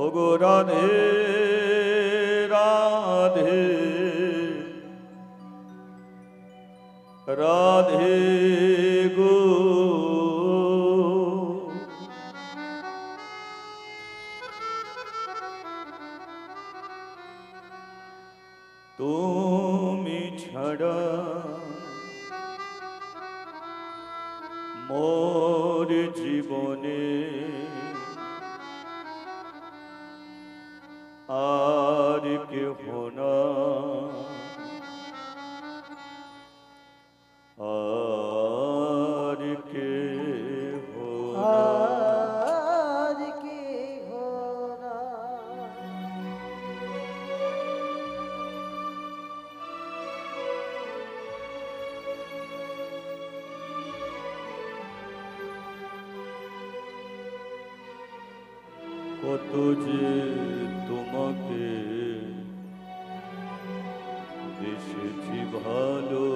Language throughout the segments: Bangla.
ওগো রাধে রাধে রাধে গো, তুমি ছাড়া মোর জীবনে আর কেহ না, আর কেহ না। কত যে তোমাকে বেসেছি ভালো,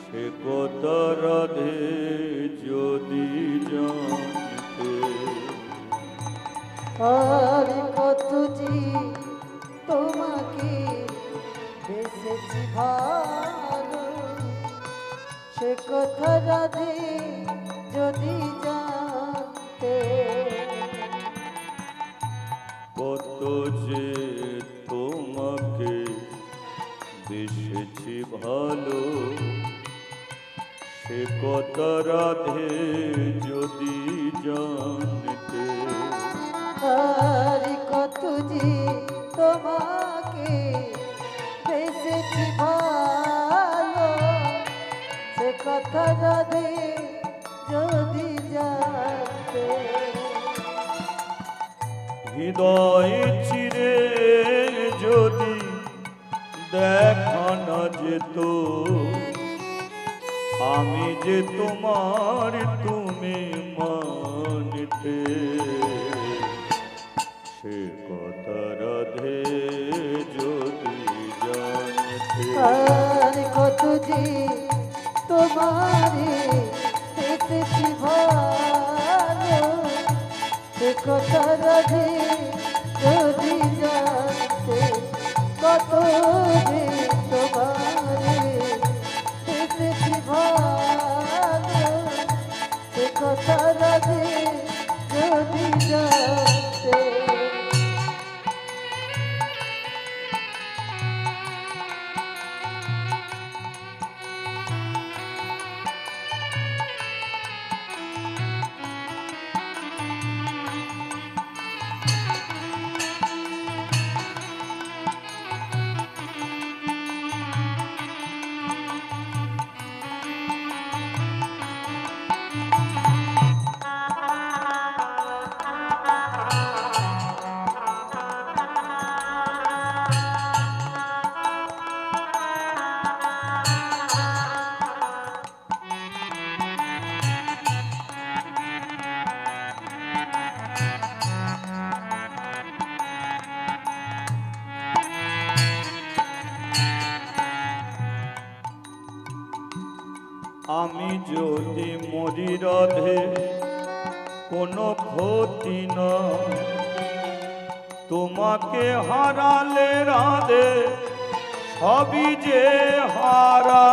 সে কথা রাধে যদি জানতে। আর কত যে তোমাকে বেসেছি ভালো, সে কথা রাধে যদি জানতে। কত যে তোমাকে বেসেছি ভালো, সে কথা রাধে যদি জানতে। আর কত যে তোমাকে বেসেছি ভালো, সে কথা রাধে যদি জানতে। হৃদয় চিরে যদি দেখা না যেত, আমি যে তোমার তুমি মানতে। সে কথা রাধে যদি জানতে। আর কত যে তোমারে বেসেছি ভালো, সে কথা রাধে যদি জানতে। কত যে তোমারে বেসেছি ভালো, সে কথা রাধে যদি জানতে। আমি যদি মরি রাধে কোনো ক্ষতি না, তোমাকে হারালে রাধে সবই যে হারা।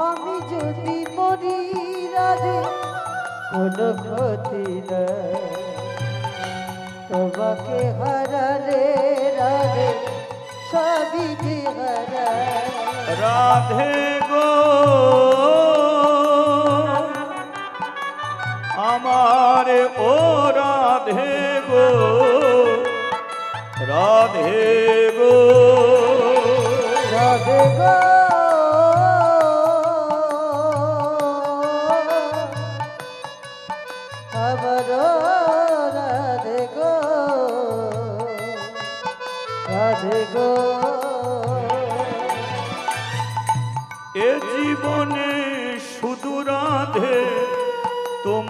আমি যদি মরি রাধে কোনো ক্ষতি না, তোমাকে হারালে রাধে সবই যে হারা। রাধে গো আমার ও রাধে গো, রাধে গো, রাধে গো আমার রাধে গো, রাধে গো। এ জীবনে শুধু রাধে তোমার